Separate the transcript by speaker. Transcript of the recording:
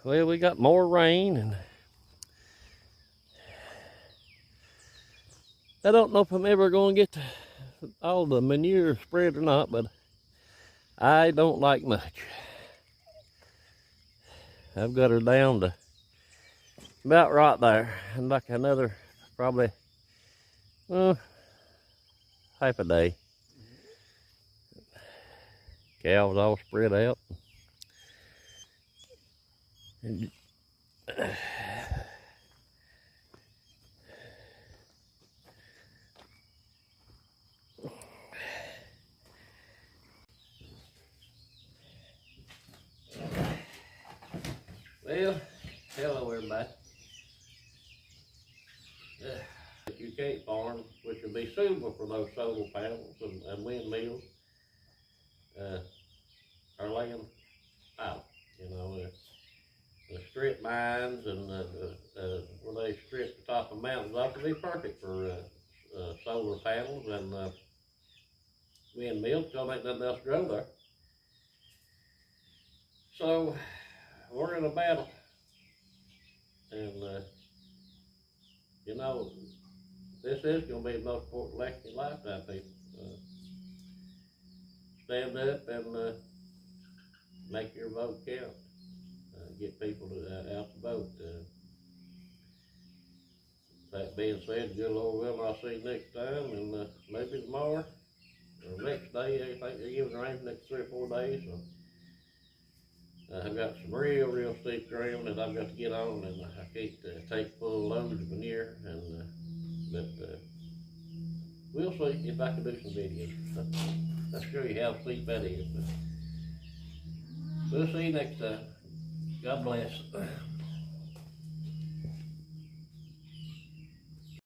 Speaker 1: Well, we got more rain, and I don't know if I'm ever going to get all the manure spread or not, but I don't like much. I've got her down to about right there, and like another probably half a day. Cows all spread out. And well, hello everybody. You can't farm, which would be suitable for those solar panels and windmills, are laying out. You know, the strip mines and where they strip the top of mountains off would be perfect for solar panels and windmills, because ain't nothing else grow there. So we're in a battle, and you know, this is going to be the most important election in your lifetime, people. Stand up and make your vote count. Get people out to vote. That being said, good Lord willing, I'll see you next time, and maybe tomorrow or next day. I think they're giving rain for the next 3 or 4 days. So I've got some real steep ground that I've got to get on, and I can't take full loads of manure. But we'll see if I can do some videos. I'll show you how steep that is. But we'll see you next time. God bless.